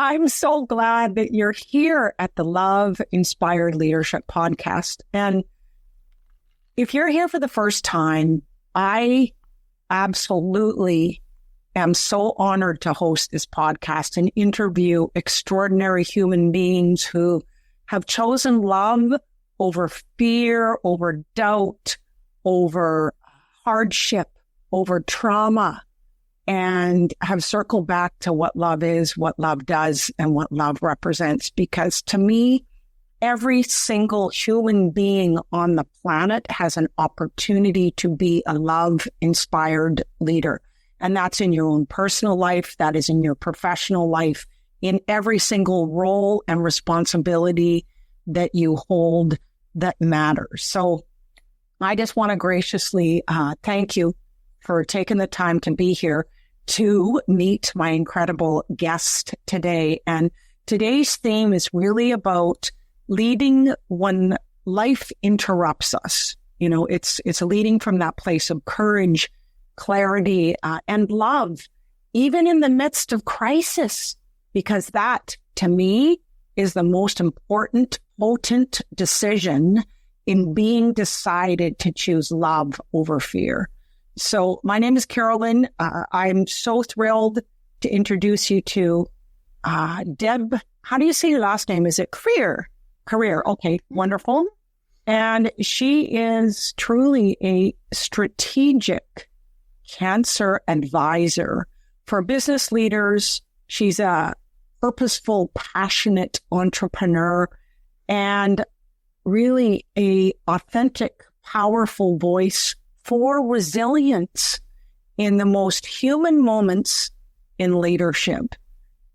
I'm so glad that you're here at the Love Inspired Leadership Podcast. And if you're here for the first time, I absolutely am so honored to host this podcast and interview extraordinary human beings who have chosen love over fear, over doubt, over hardship, over trauma, and have circled back to what love is, what love does, and what love represents. Because to me, every single human being on the planet has an opportunity to be a love-inspired leader. And that's in your own personal life, that is in your professional life, in every single role and responsibility that you hold that matters. So I just want to graciously thank you for taking the time to be here to meet my incredible guest today. And today's theme is really about leading when life interrupts us. You know, it's leading from that place of courage, clarity, and love, even in the midst of crisis, because that, to me, is the most important, potent decision in being decided to choose love over fear. So my name is Carolyn. I'm so thrilled to introduce you to Deb. How do you say your last name? Is it Krier? Krier. Okay, wonderful. And she is truly a strategic cancer advisor for business leaders. She's a purposeful, passionate entrepreneur and really a authentic, powerful voice for resilience in the most human moments in leadership.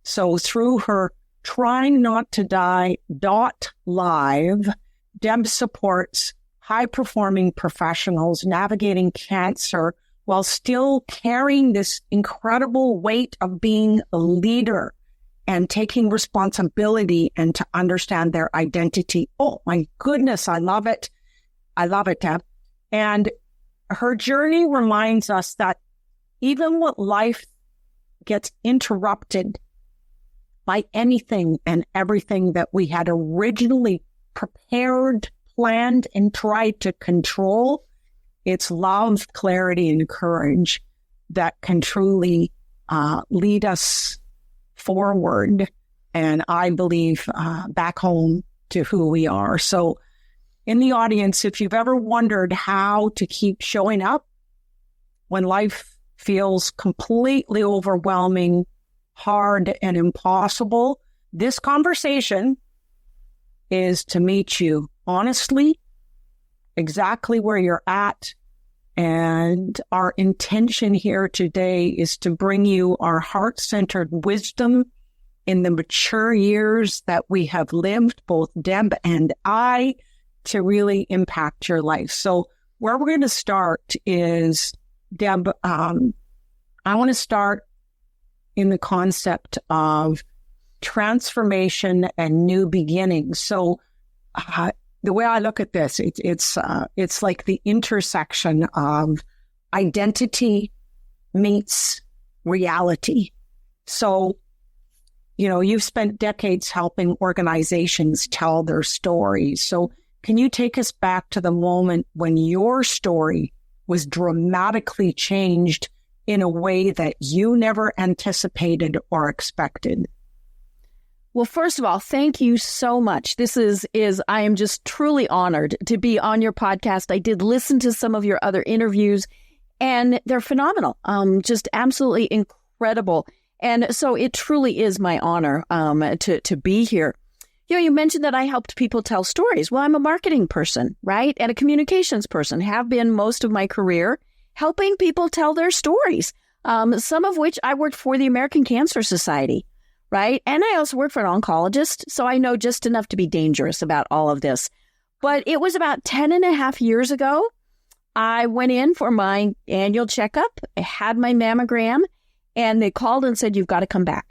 So through her Trying Not to Die .live, Deb supports high-performing professionals navigating cancer while still carrying this incredible weight of being a leader and taking responsibility and to understand their identity. Oh my goodness, I love it. I love it, Deb. And her journey reminds us that even when life gets interrupted by anything and everything that we had originally prepared, planned, and tried to control, it's love, clarity, and courage that can truly lead us forward, and I believe back home to who we are. So in the audience, if you've ever wondered how to keep showing up when life feels completely overwhelming, hard, and impossible, this conversation is to meet you honestly, exactly where you're at. And our intention here today is to bring you our heart-centered wisdom in the mature years that we have lived, both Deb and I, to really impact your life. So where we're going to start is, Deb, I want to start in the concept of transformation and new beginnings. So the way I look at this, it's like the intersection of identity meets reality. So, you know, you've spent decades helping organizations tell their stories. So can you take us back to the moment when your story was dramatically changed in a way that you never anticipated or expected? Well, first of all, thank you so much. I am just truly honored to be on your podcast. I did listen to some of your other interviews and they're phenomenal. Just absolutely incredible. And so it truly is my honor to be here. You know, you mentioned that I helped people tell stories. Well, I'm a marketing person, right? And a communications person, have been most of my career helping people tell their stories, some of which I worked for the American Cancer Society, right? And I also work for an oncologist, so I know just enough to be dangerous about all of this. But it was about 10 and a half years ago, I went in for my annual checkup, I had my mammogram, and they called and said, you've got to come back.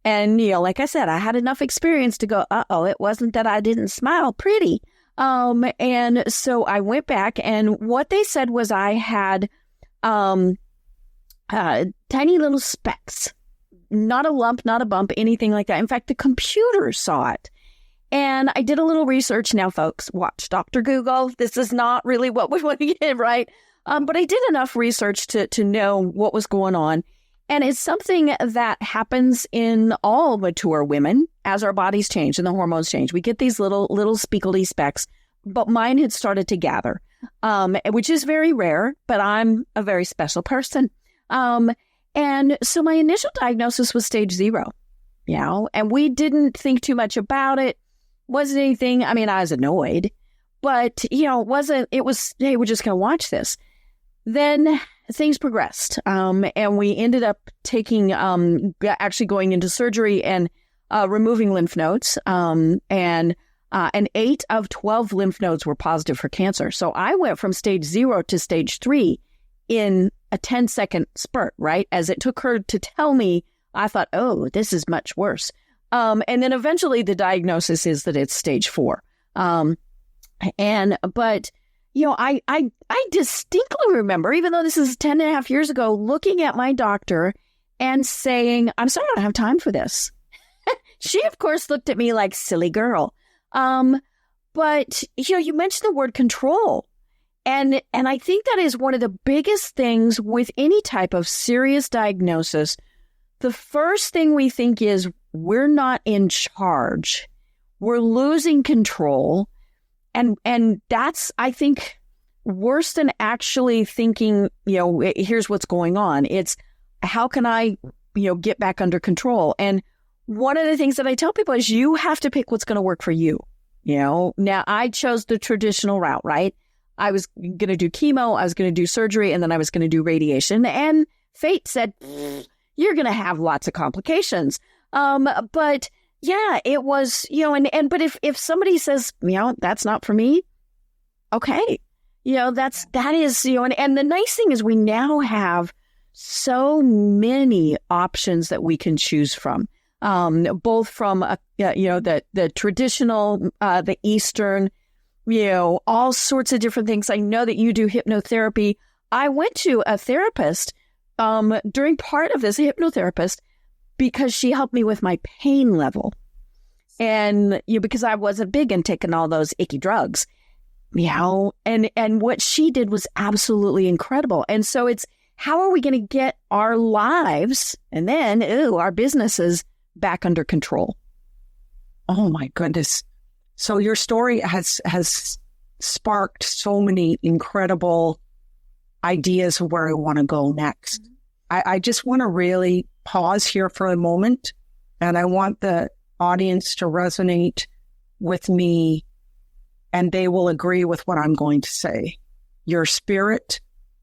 And, you know, like I said, I had enough experience to go, it wasn't that I didn't smile pretty. And so I went back, and what they said was I had tiny little specks not a lump, not a bump, anything like that. In fact, the computer saw it. And I did a little research. Now, folks, watch Dr. Google. This is not really what we want to get, right? But I did enough research to know what was going on. And it's something that happens in all mature women as our bodies change and the hormones change. We get these little speckly specks, but mine had started to gather, which is very rare, but I'm a very special person. And so my initial diagnosis was stage 0, and we didn't think too much about it. Wasn't anything. I mean, I was annoyed, but, it was, hey, we're just going to watch this. Then things progressed, and we ended up taking, actually going into surgery and removing lymph nodes, and 8 of 12 lymph nodes were positive for cancer. So I went from stage 0 to stage 3 in a 10-second spurt, right? As it took her to tell me, I thought, oh, this is much worse. And then eventually the diagnosis is that it's stage 4. But I distinctly remember, even though this is 10 and a half years ago, looking at my doctor and saying, I'm sorry, I don't have time for this. She, of course, looked at me like, silly girl. But, you mentioned the word control. And I think that is one of the biggest things with any type of serious diagnosis. The first thing we think is we're not in charge. We're losing control. And that's, I think, worse than actually thinking, here's what's going on. It's how can I, get back under control? And one of the things that I tell people is you have to pick what's going to work for you. Now I chose the traditional route, right? I was going to do chemo, I was going to do surgery, and then I was going to do radiation. And fate said, you're going to have lots of complications. But yeah, it was, but if somebody says, that's not for me, okay. That is, and the nice thing is we now have so many options that we can choose from, both from, the traditional, the Eastern, all sorts of different things. I know that you do hypnotherapy. I went to a therapist, during part of this, a hypnotherapist, because she helped me with my pain level. And, because I wasn't big in taking all those icky drugs, and what she did was absolutely incredible. And so it's, how are we going to get our lives and then, our businesses back under control? Oh my goodness. So your story has sparked so many incredible ideas of where I want to go next. I just want to really pause here for a moment, and I want the audience to resonate with me, and they will agree with what I'm going to say. Your spirit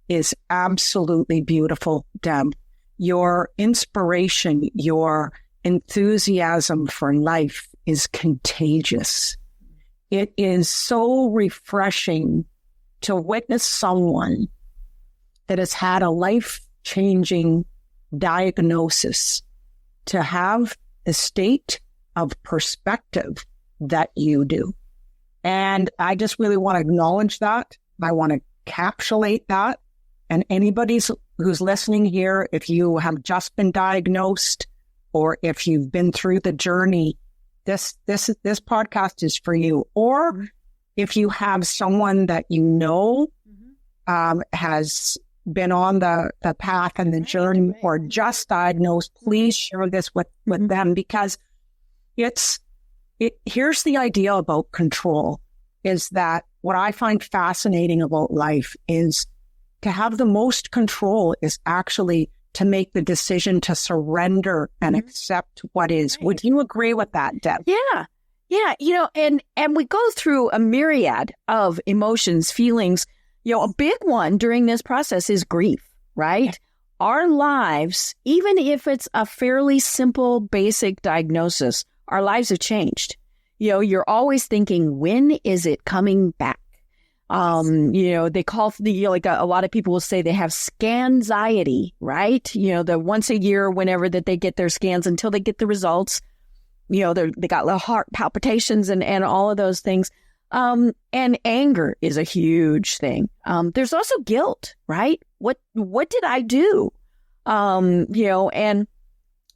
is absolutely beautiful, Deb. Your inspiration, your enthusiasm for life is contagious. It is so refreshing to witness someone that has had a life-changing diagnosis, to have the state of perspective that you do. And I just really want to acknowledge that. I want to encapsulate that. And anybody who's listening here, if you have just been diagnosed or if you've been through the journey, this podcast is for you. Or if you have someone that has been on the path and the journey or just diagnosed, please share this with them, because here's the idea about control, is that what I find fascinating about life is to have the most control is actually to make the decision to surrender and accept what is. Right. Would you agree with that, Deb? Yeah. And we go through a myriad of emotions, feelings. A big one during this process is grief, right? Yeah. Our lives, even if it's a fairly simple, basic diagnosis, our lives have changed. You're always thinking, when is it coming back? They call a lot of people will say they have scanxiety, right? The once a year, whenever that they get their scans until they get the results, they got little heart palpitations and all of those things. And anger is a huge thing. There's also guilt, right? What did I do? And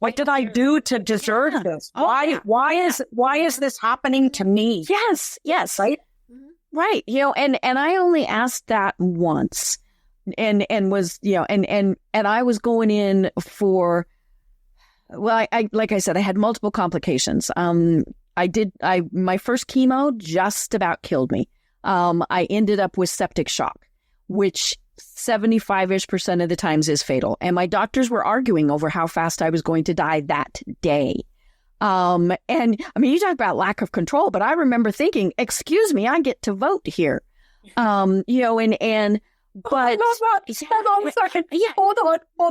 What did I do to deserve this? Why is this happening to me? Yes. Right? Right. And I only asked that once and was, and I was going in for, well, I like I said, I had multiple complications. My first chemo just about killed me. I ended up with septic shock, which 75% of the times is fatal. And my doctors were arguing over how fast I was going to die that day. And I mean, you talk about lack of control, but I remember thinking, excuse me, I get to vote here. But hold on a second. Yeah. Hold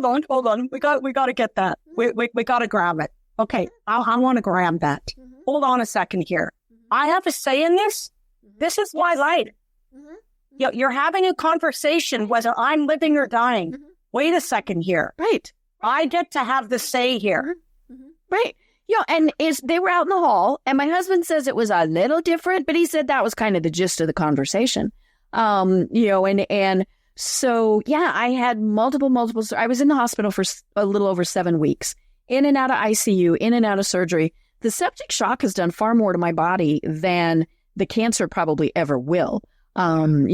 on. We got to get that. We got to grab it. Okay. I want to grab that. Hold on a second here. I have a say in this. This is my life. You're having a conversation whether I'm living or dying. Wait a second here. Right. I get to have the say here. Right. And they were out in the hall, and my husband says it was a little different, but he said that was kind of the gist of the conversation. And so, I had multiple, I was in the hospital for a little over 7 weeks, in and out of ICU, in and out of surgery. The septic shock has done far more to my body than the cancer probably ever will. But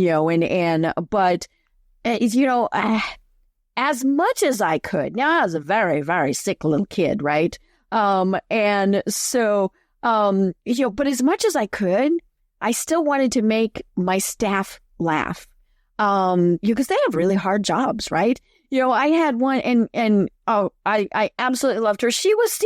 as much as I could, now I was a very, very sick little kid, right? But as much as I could, I still wanted to make my staff laugh, because they have really hard jobs, right? I had one and I absolutely loved her. She was,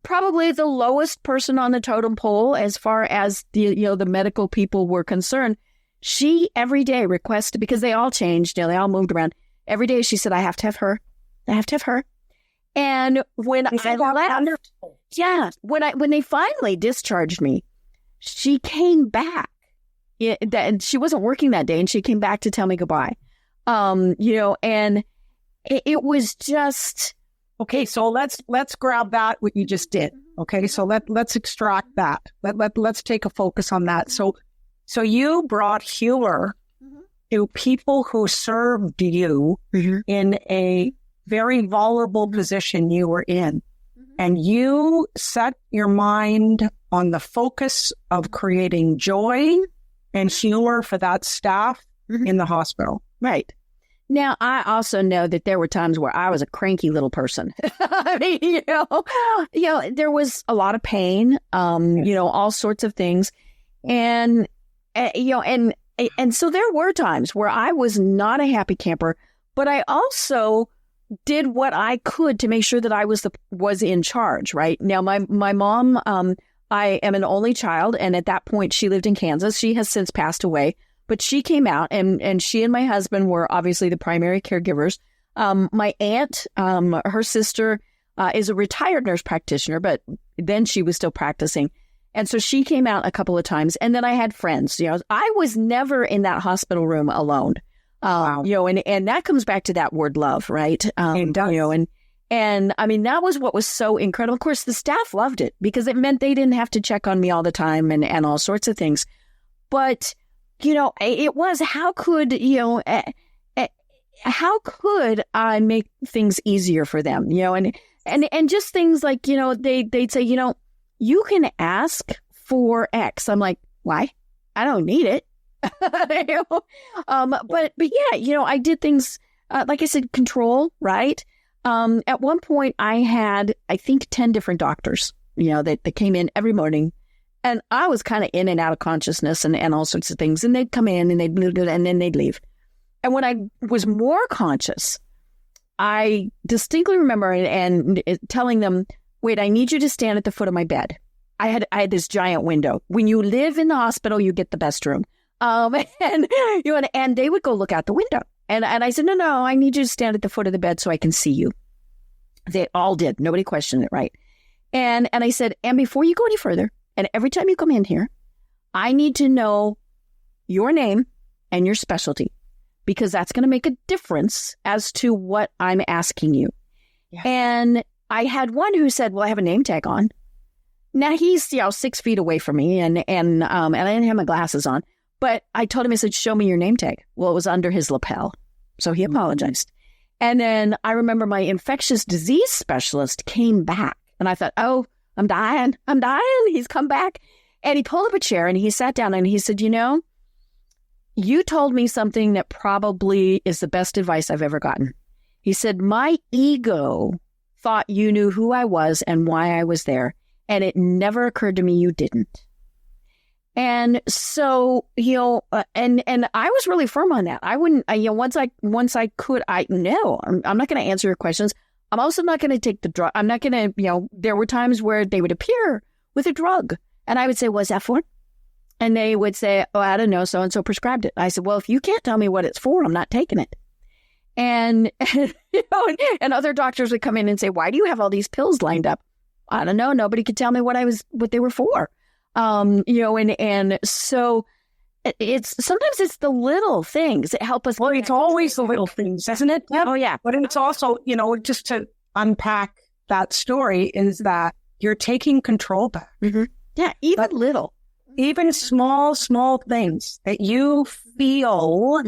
probably the lowest person on the totem pole as far as the medical people were concerned. She every day requested, because they all changed, they all moved around. Every day she said, I have to have her. And when I left, when they finally discharged me, she came back. And she wasn't working that day, and she came back to tell me goodbye. And it was just okay. So let's grab that what you just did. Okay, so let's extract that. Let's take a focus on that. So you brought humor to people who served you in a very vulnerable position you were in. And you set your mind on the focus of creating joy and humor for that staff in the hospital. Right. Now, I also know that there were times where I was a cranky little person. I mean, there was a lot of pain, all sorts of things. And so there were times where I was not a happy camper, but I also did what I could to make sure that I was in charge, right? Now, my mom, I am an only child, and at that point, she lived in Kansas. She has since passed away, but she came out, and she and my husband were obviously the primary caregivers. My aunt, her sister, is a retired nurse practitioner, but then she was still practicing. And so she came out a couple of times, and then I had friends. I was never in that hospital room alone. Wow. And that comes back to that word love, right? It does. And I mean, that was what was so incredible. Of course, the staff loved it because it meant they didn't have to check on me all the time and all sorts of things. But, it was, how could I make things easier for them, and just things like, they'd say, you can ask for X. I'm like, why? I don't need it. But yeah, I did things, like I said, control, right? At one point I had, I think 10 different doctors, that came in every morning, and I was kind of in and out of consciousness and all sorts of things. And they'd come in and and then they'd leave. And when I was more conscious, I distinctly remember and telling them, wait, I need you to stand at the foot of my bed. I had this giant window. When you live in the hospital, you get the best room. And they would go look out the window. And I said, no, I need you to stand at the foot of the bed so I can see you. They all did. Nobody questioned it, right? And I said, and before you go any further, and every time you come in here, I need to know your name and your specialty, because that's going to make a difference as to what I'm asking you. Yeah. And I had one who said, well, I have a name tag on. Now he's 6 feet away from me, and I didn't have my glasses on. But I told him, I said, show me your name tag. Well, it was under his lapel. So he apologized. And then I remember my infectious disease specialist came back and I thought, oh, I'm dying. He's come back. And he pulled up a chair and he sat down and he said, you told me something that probably is the best advice I've ever gotten. He said, my ego thought you knew who I was and why I was there. And it never occurred to me you didn't. And so, and I was really firm on that. I wouldn't, once I could, no, I'm not going to answer your questions. I'm also not going to take the drug. I'm not going to, there were times where they would appear with a drug and I would say, what's that for? And they would say, oh, I don't know, so-and-so prescribed it. I said, well, if you can't tell me what it's for, I'm not taking it. And other doctors would come in and say, why do you have all these pills lined up? I don't know. Nobody could tell me what they were for. And so sometimes it's the little things that help us. Well, it's always the little things, isn't it? Yep. Oh, yeah. But it's also, just to unpack that story is that you're taking control back. Mm-hmm. Yeah. Even small things that you feel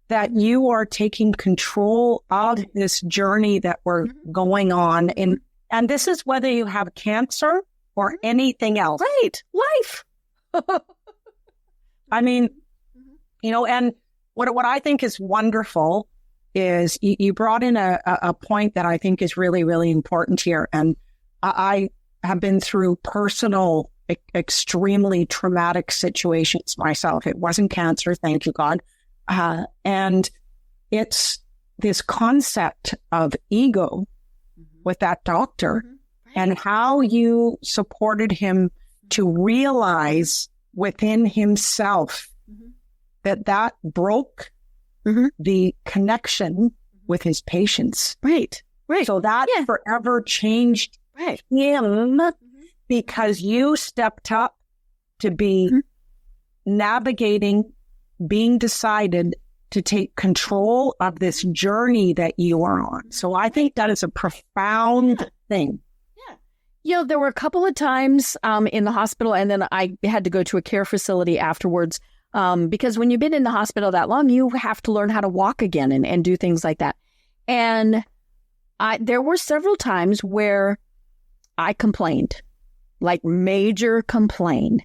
that you are taking control of this journey that we're going on. And this is whether you have cancer or anything else. Right. Life. I mean, and what I think is wonderful is you brought in a point that I think is really, really important here. And I have been through personal, extremely traumatic situations myself. It wasn't cancer, thank you, God. And it's this concept of ego with that doctor and how you supported him to realize within himself that broke the connection with his patients. Right. So that forever changed him because you stepped up to be navigating, being decided to take control of this journey that you are on. So I think that is a profound thing. There were a couple of times in the hospital, and then I had to go to a care facility afterwards because when you've been in the hospital that long, you have to learn how to walk again and do things like that. And there were several times where I complained, like major complain.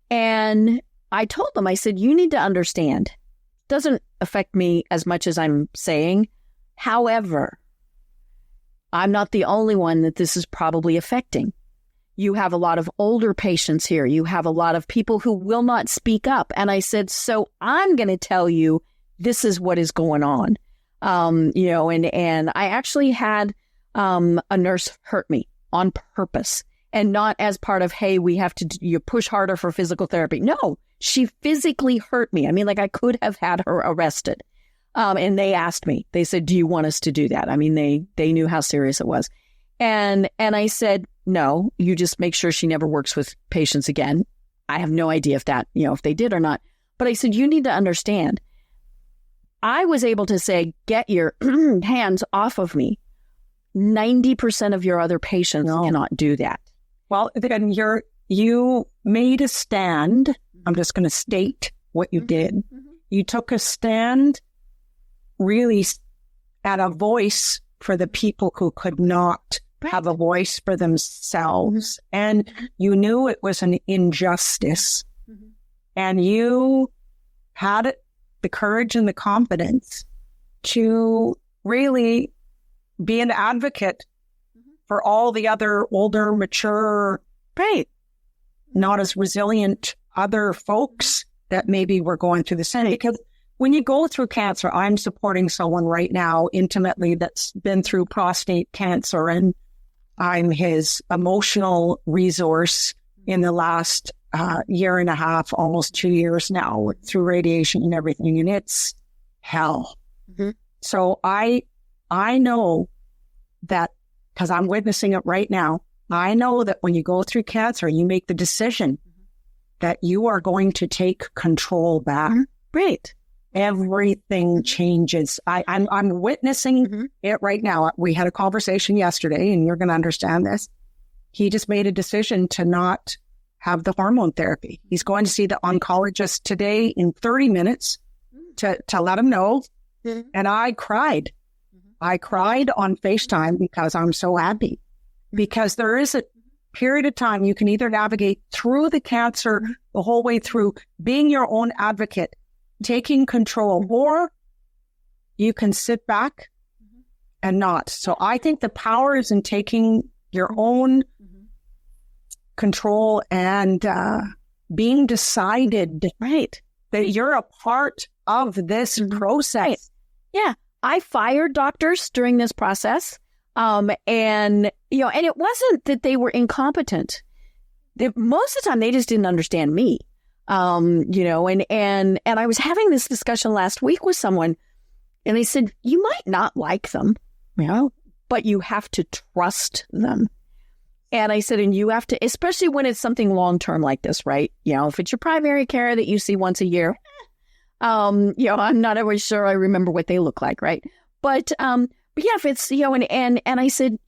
And I told them, I said, you need to understand, it doesn't affect me as much as I'm saying. However, I'm not the only one that this is probably affecting. You have a lot of older patients here. You have a lot of people who will not speak up. And I said, so I'm going to tell you, this is what is going on. And I actually had a nurse hurt me on purpose and not as part of, hey, we have to you push harder for physical therapy. No, she physically hurt me. I mean, like I could have had her arrested. And they asked me, they said, do you want us to do that? I mean, they knew how serious it was. And I said, no, you just make sure she never works with patients again. I have no idea if that, if they did or not. But I said, you need to understand. I was able to say, get your hands off of me. 90% of your other patients cannot do that. Well, then you made a stand. I'm just going to state what you did. You took a stand really at a voice for the people who could not have a voice for themselves. And you knew it was an injustice. And you had the courage and the confidence to really be an advocate for all the other older, mature, not as resilient other folks that maybe were going through the same. Because when you go through cancer, I'm supporting someone right now intimately that's been through prostate cancer, and I'm his emotional resource in the last year and a half, almost 2 years now, through radiation and everything, and it's hell. So I know that, because I'm witnessing it right now, I know that when you go through cancer, you make the decision that you are going to take control back. Everything changes. I'm witnessing it right now. We had a conversation yesterday, and you're going to understand this. He just made a decision to not have the hormone therapy. He's going to see the oncologist today in 30 minutes to let him know. And I cried I cried on FaceTime because I'm so happy. Because there is a period of time you can either navigate through the cancer the whole way through, being your own advocate, taking control, or you can sit back and not. So I think the power is in taking your own control and being decided, right, that you're a part of this process. Right. Yeah. I fired doctors during this process. And it wasn't that they were incompetent. Most of the time they just didn't understand me. And I was having this discussion last week with someone, and they said, you might not like them, but you have to trust them. And I said, and you have to, especially when it's something long-term like this, right? If it's your primary care that you see once a year, I'm not always sure I remember what they look like, right? But yeah, if it's, and I said,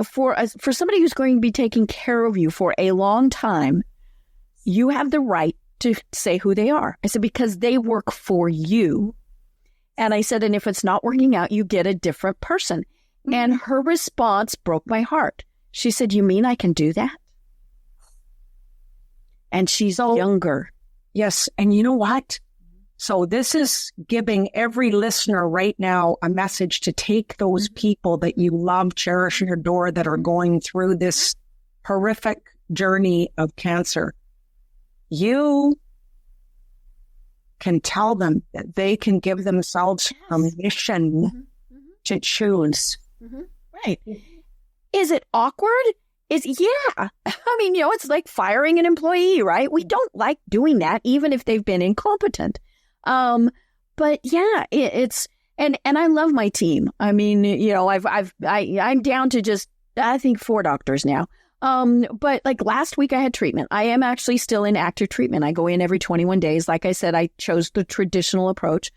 for somebody who's going to be taking care of you for a long time, you have the right to say who they are. I said, because they work for you. And I said, and if it's not working out, you get a different person. And her response broke my heart. She said, you mean I can do that? And she's younger. Yes. And you know what? So this is giving every listener right now a message to take those people that you love, cherish, and adore that are going through this horrific journey of cancer. You can tell them that they can give themselves permission to choose. Right. Is it awkward? Yeah. I mean, it's like firing an employee, right? We don't like doing that, even if they've been incompetent. But yeah, it's, and I love my team. I mean, I'm down to just, I think 4 doctors now. But like last week I had treatment. I am actually still in active treatment. I go in every 21 days. Like I said, I chose the traditional approach,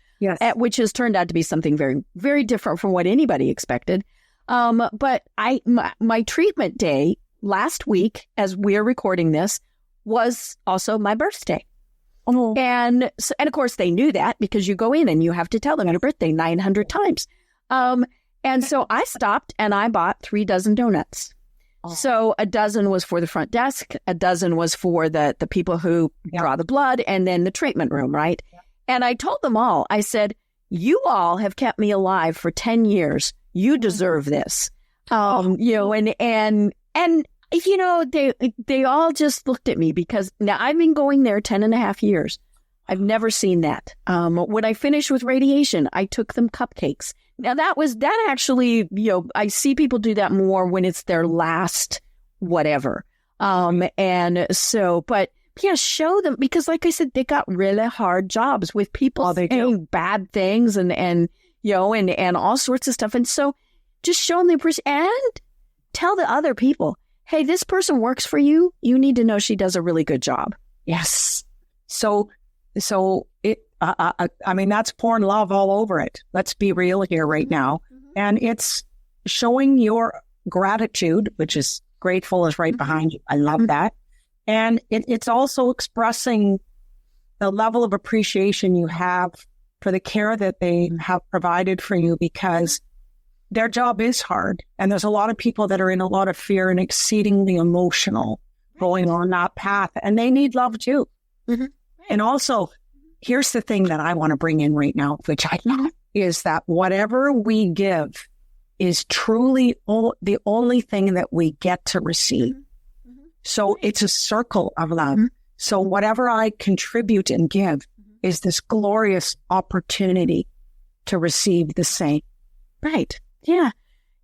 which has turned out to be something very, very different from what anybody expected. But my treatment day last week, as we're recording this, was also my birthday. Oh. And of course they knew that because you go in and you have to tell them your birthday 900 times. And so I stopped and I bought 3 dozen donuts. Oh. So a dozen was for the front desk, a dozen was for the people who draw the blood, and then the treatment room, right? Yeah. And I told them all, I said, you all have kept me alive for 10 years. You deserve this. And they all just looked at me because now I've been going there 10 and a half years. I've never seen that. When I finished with radiation, I took them cupcakes. Now that actually, I see people do that more when it's their last whatever. And so, but yeah, show them, because like I said, they got really hard jobs with people saying bad things and all sorts of stuff. And so just show them the appreciation and tell the other people, hey, this person works for you. You need to know she does a really good job. Yes. So it, I mean, that's pouring love all over it. Let's be real here right now. And it's showing your gratitude, which is grateful is right behind you. I love that. And it's also expressing the level of appreciation you have for the care that they have provided for you, because their job is hard. And there's a lot of people that are in a lot of fear and exceedingly emotional going on that path, and they need love too. Mm-hmm. And also, here's the thing that I want to bring in right now, which I love, is that whatever we give is truly the only thing that we get to receive. Mm-hmm. So it's a circle of love. Mm-hmm. So whatever I contribute and give is this glorious opportunity to receive the same. Right. Yeah.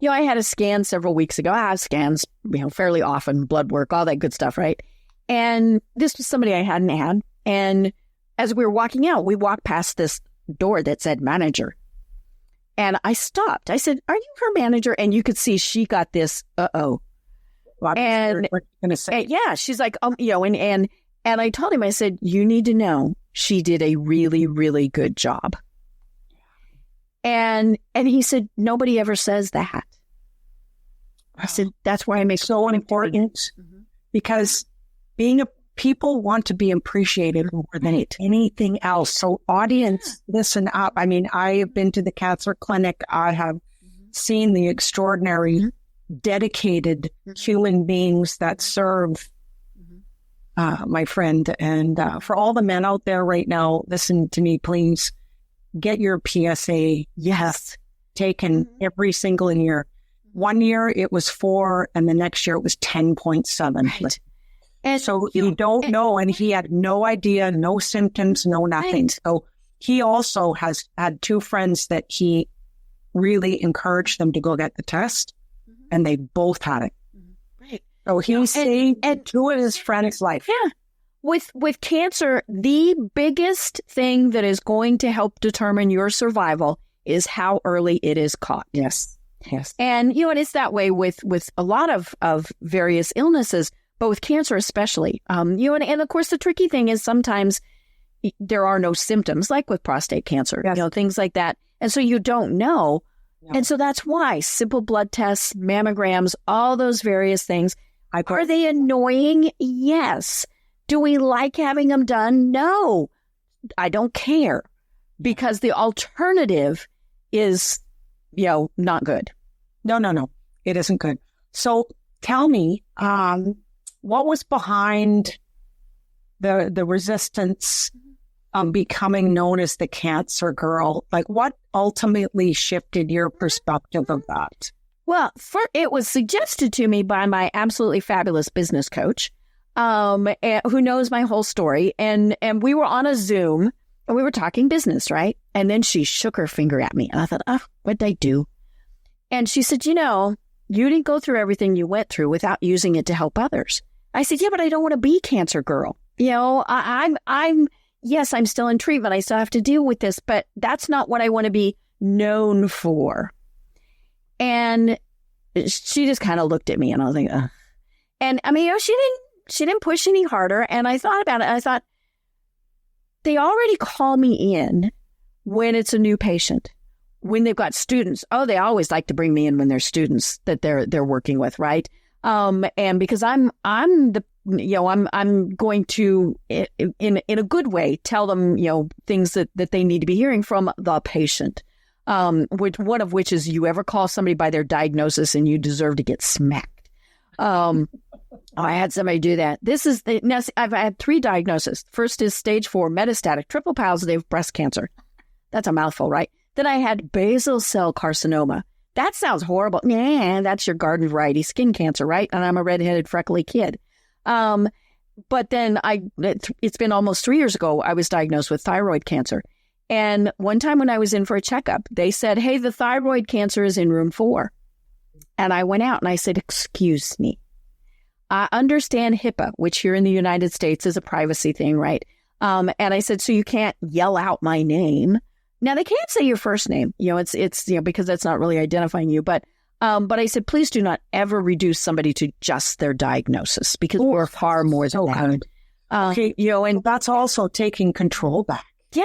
I had a scan several weeks ago. I have scans, fairly often, blood work, all that good stuff, right? And this was somebody I hadn't had. And as we were walking out, we walked past this door that said manager. And I stopped. I said, are you her manager? And you could see she got this, uh-oh. Well, and what you're gonna say. Yeah, she's like, and I told him, I said, you need to know she did a really, really good job. And he said, nobody ever says that. I said, that's why I make so important, because people want to be appreciated more than anything else. So audience, listen up. I mean, I have been to the cancer clinic. I have seen the extraordinary, dedicated human beings that serve my friend. And for all the men out there right now, listen to me, please. Get your PSA taken every single year. 1 year it was 4, and the next year it was 10.7. Right. And so you don't know, and he had no idea, no symptoms, no nothing. Right. So he also has had 2 friends that he really encouraged them to go get the test, and they both had it. Right. So he saved 2 of his friends' life. Yeah. With cancer, the biggest thing that is going to help determine your survival is how early it is caught. Yes. And, and it's that way with a lot of various illnesses, but with cancer especially. And of course, the tricky thing is sometimes there are no symptoms, like with prostate cancer, things like that. And so you don't know. No. And so that's why simple blood tests, mammograms, all those various things. Are they annoying? Yes. Do we like having them done? No. I don't care, because the alternative is, not good. No. It isn't good. So tell me, what was behind the resistance becoming known as the cancer girl? Like, what ultimately shifted your perspective of that? Well, it was suggested to me by my absolutely fabulous business coach, who knows my whole story. And we were on a Zoom, and we were talking business, right? And then she shook her finger at me, and I thought, what did I do? And she said, you didn't go through everything you went through without using it to help others. I said, yeah, but I don't want to be cancer girl. Yes, I'm still in treatment. I still have to deal with this, but that's not what I want to be known for. And she just kind of looked at me, and I was like, ugh. And I mean, she didn't push any harder. And I thought about it. And I thought, they already call me in when it's a new patient, when they've got students. Oh, they always like to bring me in when there's students that they're working with, right? And because I'm going to, in a good way, tell them, things that they need to be hearing from the patient. One of which is, you ever call somebody by their diagnosis and you deserve to get smacked. I had somebody do that. I've had 3 diagnoses. First is stage 4 metastatic triple positive breast cancer. That's a mouthful, right? Then I had basal cell carcinoma. That sounds horrible. Yeah, that's your garden variety skin cancer, right? And I'm a redheaded, freckly kid. But then it's been almost 3 years ago, I was diagnosed with thyroid cancer. And one time when I was in for a checkup, they said, hey, the thyroid cancer is in room 4. And I went out and I said, excuse me. I understand HIPAA, which here in the United States is a privacy thing, right? And I said, so you can't yell out my name. Now, they can't say your first name, it's because that's not really identifying you. But I said, please do not ever reduce somebody to just their diagnosis, because we're far more than that. Okay, and that's also taking control back. Yeah.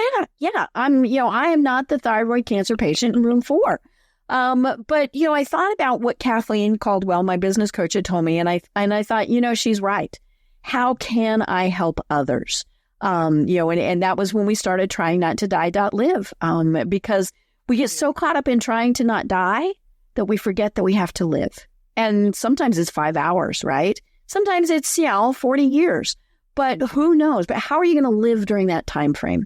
I am not the thyroid cancer patient in room 4. But I thought about what Kathleen Caldwell, my business coach, had told me, and I thought, she's right. How can I help others? And that was when we started trying not to die.live, because we get so caught up in trying to not die that we forget that we have to live. And sometimes it's 5 hours, right? Sometimes it's, 40 years, but who knows? But how are you going to live during that time frame?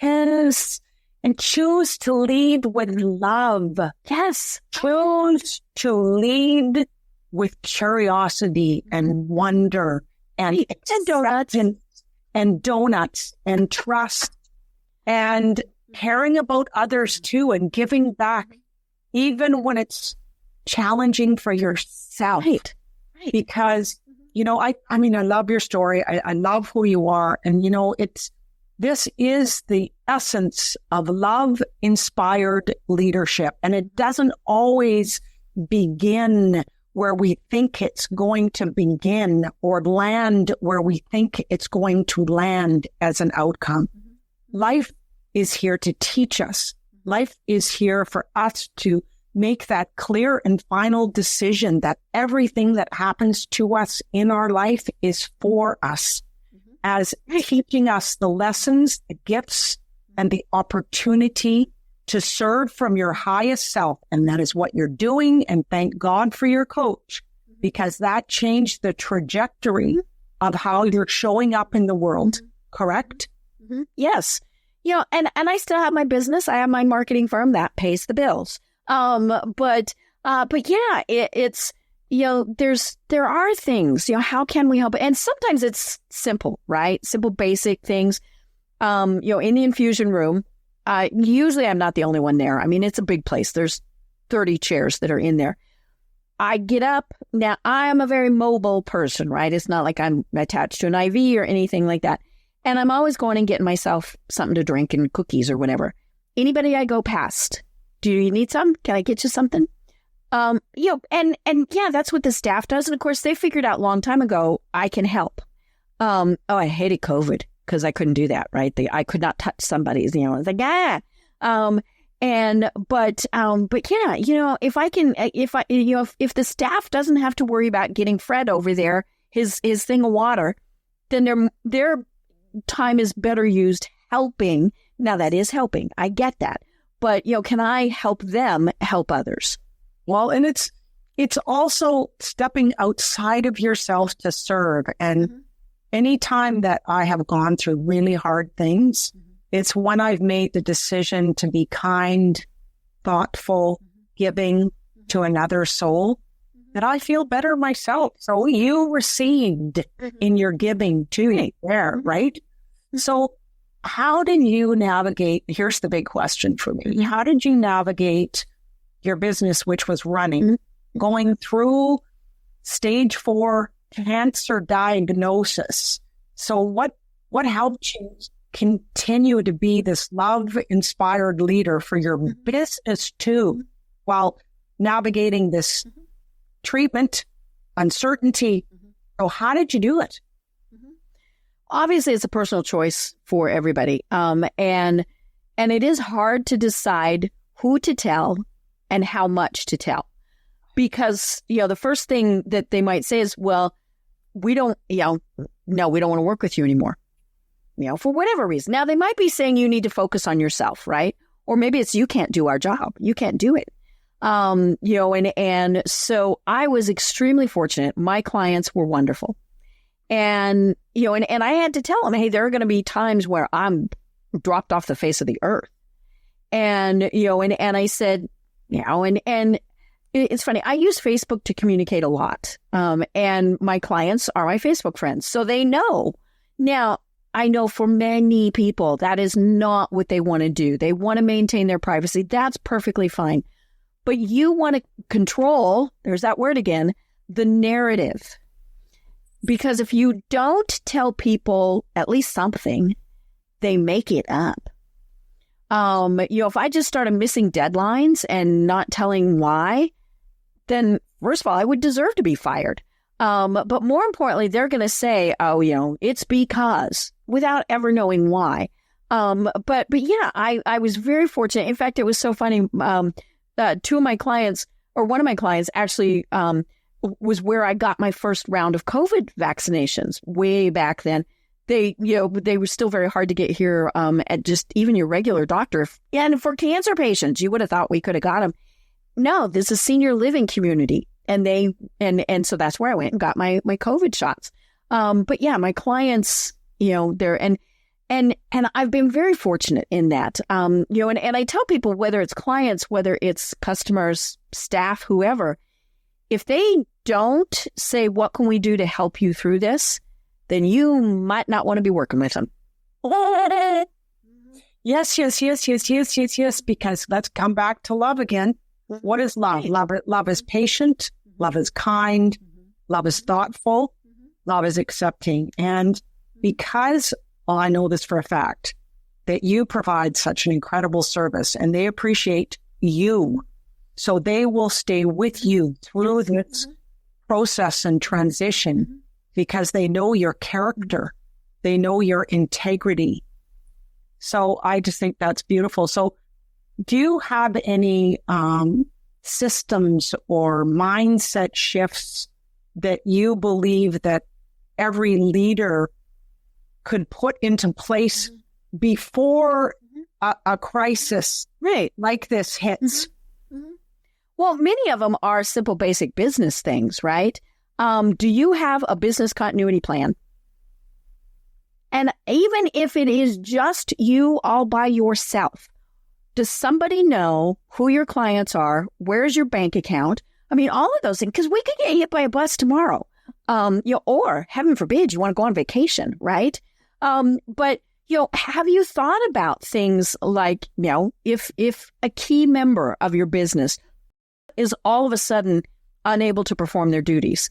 Yes. And choose to lead with love. Yes. Choose to lead with curiosity and wonder and donuts and trust and caring about others too, and giving back even when it's challenging for yourself. Right. Because, I love your story. I love who you are. And, this is the essence of love-inspired leadership. And it doesn't always begin where we think it's going to begin, or land where we think it's going to land as an outcome. Life is here to teach us. Life is here for us to make that clear and final decision that everything that happens to us in our life is for us, as teaching us the lessons, the gifts, and the opportunity to serve from your highest self. And that is what you're doing. And thank God for your coach, because that changed the trajectory of how you're showing up in the world. Correct? Mm-hmm. Yes. And I still have my business. I have my marketing firm that pays the bills. But yeah, it's, there are things, how can we help? And sometimes it's simple, right? Simple, basic things. In the infusion room, usually I'm not the only one there. I mean, it's a big place. There's 30 chairs that are in there. I get up. Now, I am a very mobile person, right? It's not like I'm attached to an IV or anything like that. And I'm always going and getting myself something to drink and cookies or whatever. Anybody I go past, do you need some? Can I get you something? And yeah, that's what the staff does. And of course, they figured out a long time ago, I can help. I hated COVID because I couldn't do that, right? I could not touch somebody's, it's like, but yeah, if I can, if the staff doesn't have to worry about getting Fred over there, his thing of water, then their time is better used helping. Now that is helping. I get that. But, can I help them help others? Well, and it's also stepping outside of yourself to serve. And anytime that I have gone through really hard things, it's when I've made the decision to be kind, thoughtful, giving to another soul, that I feel better myself. So you received in your giving to me there, right? So how did you navigate? Here's the big question for me. How did you navigate your business, which was running, going through stage 4 cancer diagnosis? So what helped you continue to be this love-inspired leader for your business too, while navigating this treatment, uncertainty? So how did you do it? Obviously, it's a personal choice for everybody. And it is hard to decide who to tell and how much to tell. Because, the first thing that they might say is, well, we don't want to work with you anymore, for whatever reason. Now, they might be saying you need to focus on yourself, right? Or maybe it's you can't do our job. You can't do it. And so I was extremely fortunate. My clients were wonderful. And, and I had to tell them, hey, there are going to be times where I'm dropped off the face of the earth. And, and I said, and it's funny, I use Facebook to communicate a lot. And my clients are my Facebook friends. So they know. Now, I know for many people, that is not what they want to do. They want to maintain their privacy. That's perfectly fine. But you want to control, there's that word again, the narrative. Because if you don't tell people at least something, they make it up. If I just started missing deadlines and not telling why, then first of all, I would deserve to be fired. But more importantly, they're going to say, it's because, without ever knowing why. But yeah, I was very fortunate. In fact, it was so funny. Two of my clients, or one of my clients actually, was where I got my first round of COVID vaccinations way back then. They were still very hard to get here at just even your regular doctor. And for cancer patients, you would have thought we could have got them. No, this is a senior living community. And so that's where I went and got my COVID shots. But yeah, my clients, they're, and I've been very fortunate in that, and I tell people, whether it's clients, whether it's customers, staff, whoever, if they don't say, what can we do to help you through this, then you might not want to be working with them. Yes. Because let's come back to love again. What is love? Love is patient. Love is kind. Love is thoughtful. Love is accepting. And because, well, I know this for a fact, that you provide such an incredible service and they appreciate you. So they will stay with you through this process and transition because they know your character. They know your integrity. So I just think that's beautiful. So do you have any systems or mindset shifts that you believe that every leader could put into place before a crisis like this hits. Well, many of them are simple, basic business things, right? Do you have a business continuity plan? And even if it is just you all by yourself, does somebody know who your clients are? Where's your bank account? I mean, all of those things, because we could get hit by a bus tomorrow. Or heaven forbid, you want to go on vacation, right? But have you thought about things like, if a key member of your business is all of a sudden unable to perform their duties,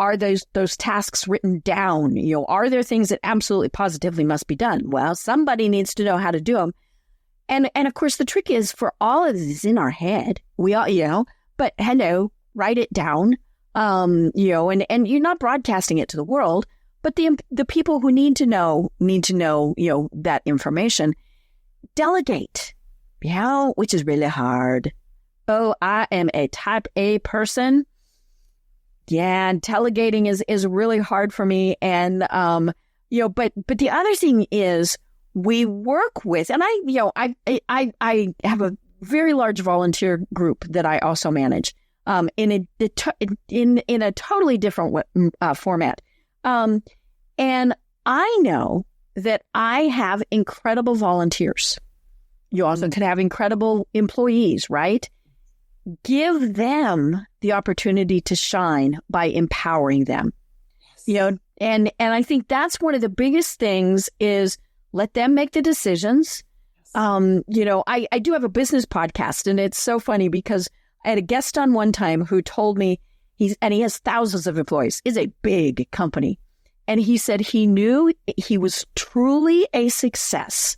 are those tasks written down? Are there things that absolutely positively must be done? Well, somebody needs to know how to do them. And of course, the trick is for all of this is in our head. We all, but write it down. And you're not broadcasting it to the world, but the people who need to know, that information. Delegate, which is really hard. Oh, I am a type A person. Yeah, delegating is really hard for me. And, but the other thing is we work with, and I have a very large volunteer group that I also manage in a totally different format. And I know that I have incredible volunteers. You also can have incredible employees, right? Give them the opportunity to shine by empowering them. And I think that's one of the biggest things is let them make the decisions. I do have a business podcast, and it's so funny because I had a guest on one time who told me he has thousands of employees. It's a big company. And he said he knew he was truly a success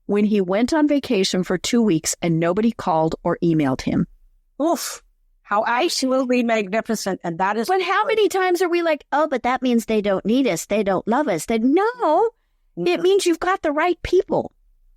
when he went on vacation for 2 weeks and nobody called or emailed him. Oof, how absolutely magnificent. And that is. But how many times are we like, oh, but that means they don't need us. They don't love us. No, it means you've got the right people.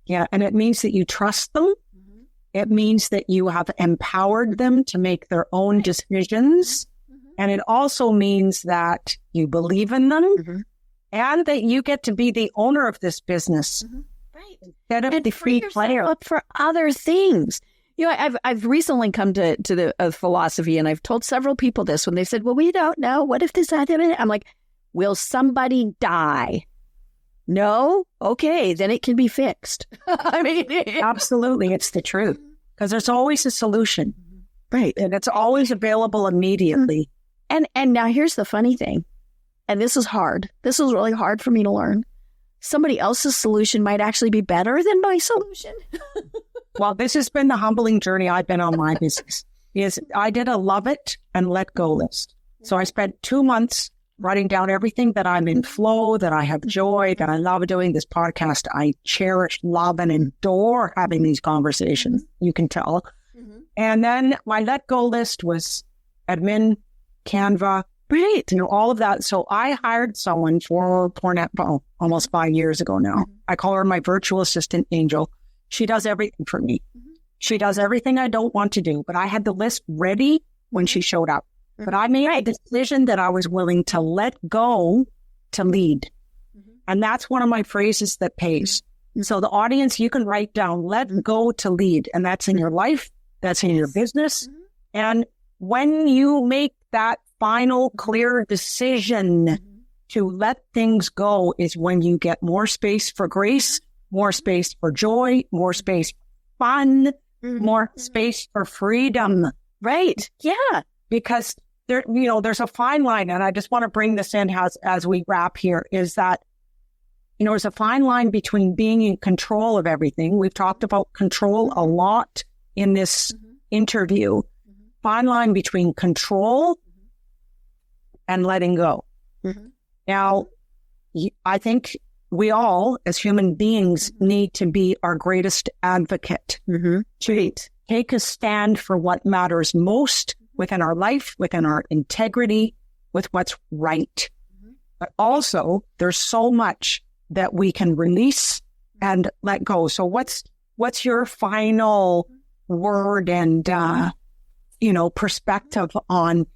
Yeah. And it means that you trust them. Mm-hmm. It means that you have empowered them to make their own decisions. Mm-hmm. And it also means that you believe in them and that you get to be the owner of this business. Mm-hmm. Right. Instead of the free player. Up for other things. I've recently come to the philosophy, and I've told several people this when they said, well, we don't know. What if this happened? I'm like, will somebody die? No? Okay, then it can be fixed. I mean, absolutely. It's the truth. Because there's always a solution. Right. And it's always available immediately. And now here's the funny thing. And this is hard. This is really hard for me to learn. Somebody else's solution might actually be better than my solution. Well, this has been the humbling journey I've been on my business. I did a love it and let go list. So I spent 2 months writing down everything that I'm in flow, that I have joy, that I love doing this podcast. I cherish, love, and adore having these conversations. You can tell. Mm-hmm. And then my let go list was admin, Canva, all of that. So I hired someone for almost 5 years ago now. Mm-hmm. I call her my virtual assistant, Angel. She does everything for me. Mm-hmm. She does everything I don't want to do, but I had the list ready when she showed up. Mm-hmm. But I made a decision that I was willing to let go to lead. Mm-hmm. And that's one of my phrases that pays. Mm-hmm. So the audience, you can write down, let go to lead. And that's in your life. That's in your business. Mm-hmm. And when you make that final clear decision to let things go is when you get more space for grace, more space for joy, more space for fun, more space for freedom. Right. Yeah. Because there's a fine line. And I just want to bring this in as we wrap here is that, there's a fine line between being in control of everything. We've talked about control a lot in this interview. Fine line between control and letting go. Mm-hmm. Now, I think we all, as human beings, need to be our greatest advocate to take a stand for what matters most within our life, within our integrity, with what's right. But also, there's so much that we can release and let go. So what's your final word and, perspective on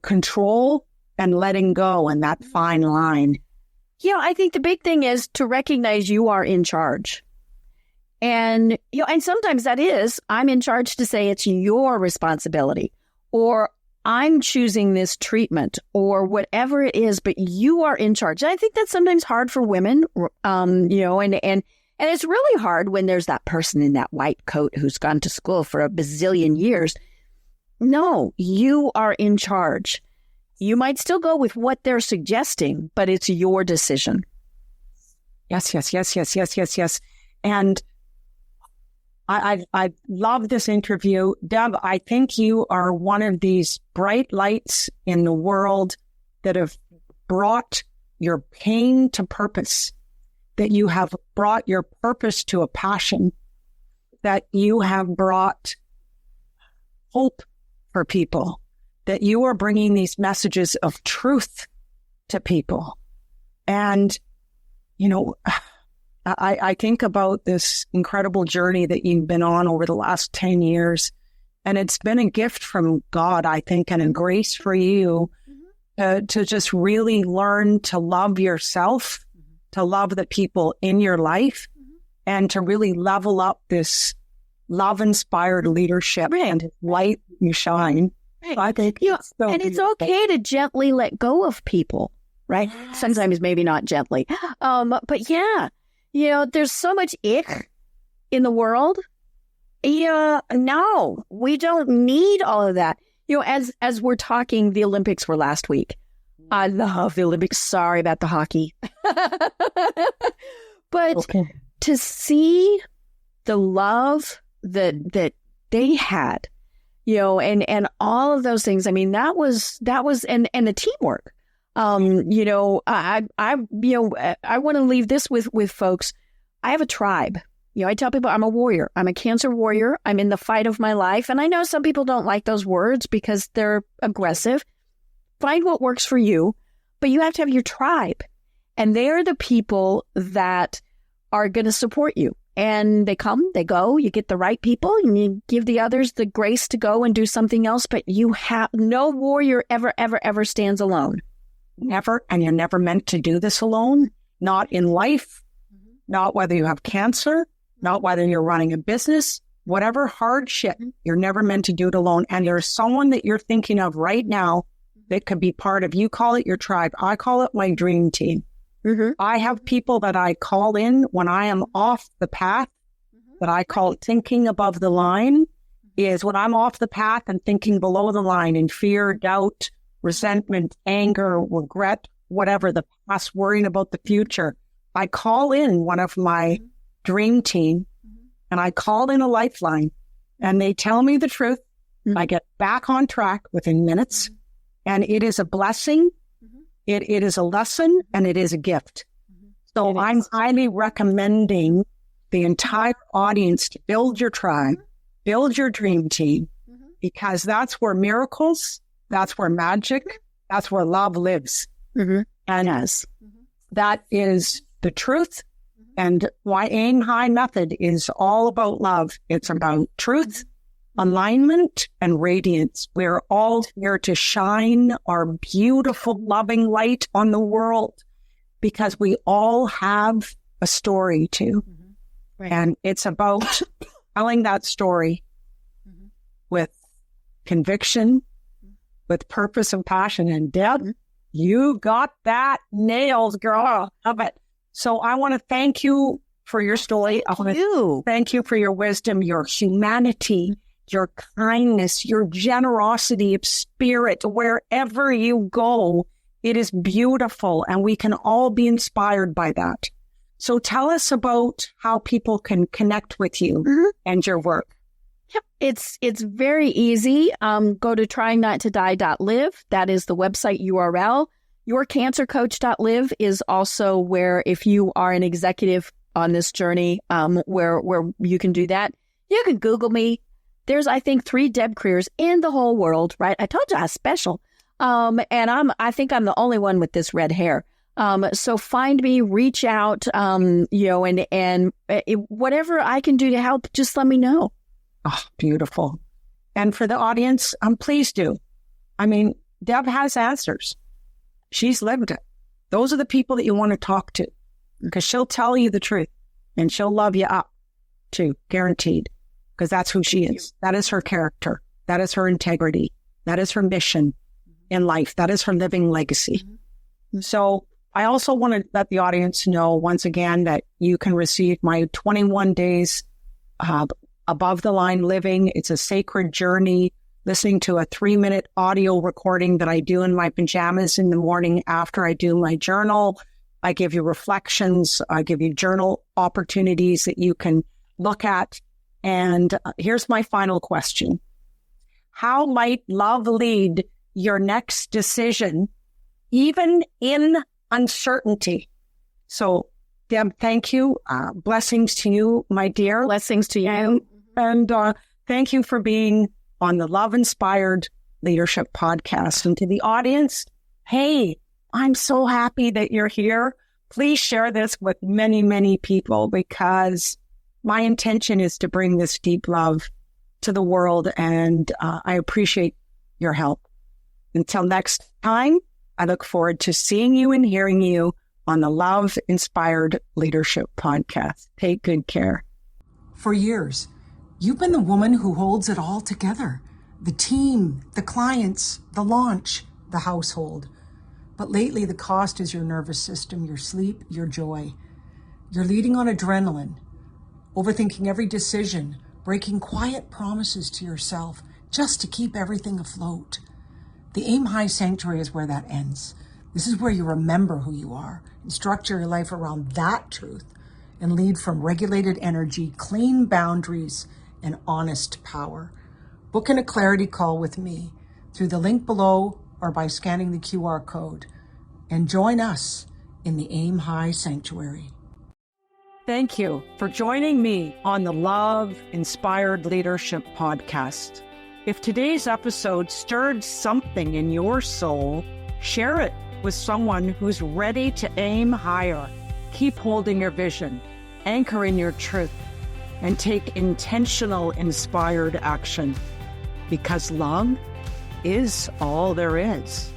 control and letting go and that fine line? I think the big thing is to recognize you are in charge. And, and sometimes that is, I'm in charge to say it's your responsibility, or I'm choosing this treatment, or whatever it is, but you are in charge. And I think that's sometimes hard for women, and it's really hard when there's that person in that white coat who's gone to school for a bazillion years. No, you are in charge. You might still go with what they're suggesting, but it's your decision. Yes. And I love this interview. Deb, I think you are one of these bright lights in the world that have brought your pain to purpose, that you have brought your purpose to a passion, that you have brought hope for people, that you are bringing these messages of truth to people. And, I think about this incredible journey that you've been on over the last 10 years. And it's been a gift from God, I think, and a grace for you to just really learn to love yourself, to love the people in your life, and to really level up this love-inspired leadership and light you shine. Right. I think and it's okay to gently let go of people, right? Yes. Sometimes maybe not gently. But yeah, there's so much ick in the world. Yeah, no, we don't need all of that. As we're talking, the Olympics were last week. I love the Olympics. Sorry about the hockey. But to see the love that they had, and all of those things. I mean, that was, and the teamwork. I want to leave this with folks. I have a tribe. I tell people I'm a warrior. I'm a cancer warrior. I'm in the fight of my life. And I know some people don't like those words because they're aggressive. Find what works for you, but you have to have your tribe. And they're the people that are going to support you. And they come, they go, you get the right people, and you give the others the grace to go and do something else. But no warrior ever stands alone. Never. And you're never meant to do this alone. Not in life, not whether you have cancer, not whether you're running a business, whatever hardship, you're never meant to do it alone. And there's someone that you're thinking of right now that could be part of, you call it your tribe. I call it my dream team. I have people that I call in when I am off the path, that I call thinking above the line, is when I'm off the path and thinking below the line in fear, doubt, resentment, anger, regret, whatever the past, worrying about the future. I call in one of my dream team and I call in a lifeline and they tell me the truth. I get back on track within minutes and it is a blessing. It is a lesson and it is a gift. So I'm highly recommending the entire audience to build your tribe, build your dream team, because that's where miracles, that's where magic, that's where love lives. And that is the truth. And my Aim High method is all about love. It's about truth, alignment, and radiance. We're all here to shine our beautiful, loving light on the world because we all have a story too. And it's about telling that story with conviction, with purpose and passion. And Deb, you got that nailed, girl. Love it. So I want to thank you for your story. I want to thank you for your wisdom, your humanity, your kindness, your generosity of spirit. Wherever you go, it is beautiful and we can all be inspired by that. So tell us about how people can connect with you and your work. Yep, it's very easy. Go to tryingnottodie.live. That is the website URL. Yourcancercoach.live is also where, if you are an executive on this journey, where you can do that. You can Google me. There's, I think, 3 Deb Kriers in the whole world, right? I told you I was special. And I think I'm the only one with this red hair. So find me, reach out, and whatever I can do to help, just let me know. Oh, beautiful. And for the audience, please do. I mean, Deb has answers. She's lived it. Those are the people that you want to talk to because she'll tell you the truth and she'll love you up too, guaranteed, because that's who she is. That is her character. That is her integrity. That is her mission in life. That is her living legacy. So I also want to let the audience know once again that you can receive my 21 days above the line living. It's a sacred journey, listening to a 3-minute audio recording that I do in my pajamas in the morning after I do my journal. I give you reflections. I give you journal opportunities that you can look at. And here's my final question. How might love lead your next decision, even in uncertainty? So, Deb, thank you. Blessings to you, my dear. Blessings to you. And thank you for being on the Love Inspired Leadership Podcast. And to the audience, hey, I'm so happy that you're here. Please share this with many, many people, because my intention is to bring this deep love to the world, and I appreciate your help. Until next time, I look forward to seeing you and hearing you on the Love Inspired Leadership Podcast. Take good care. For years, you've been the woman who holds it all together. The team, the clients, the launch, the household. But lately, the cost is your nervous system, your sleep, your joy. You're leading on adrenaline, overthinking every decision, breaking quiet promises to yourself just to keep everything afloat. The Aim High Sanctuary is where that ends. This is where you remember who you are and structure your life around that truth and lead from regulated energy, clean boundaries, and honest power. Book in a clarity call with me through the link below or by scanning the QR code, and join us in the Aim High Sanctuary. Thank you for joining me on the Love Inspired Leadership Podcast. If today's episode stirred something in your soul, share it with someone who's ready to aim higher. Keep holding your vision, anchor in your truth, and take intentional, inspired action, because love is all there is.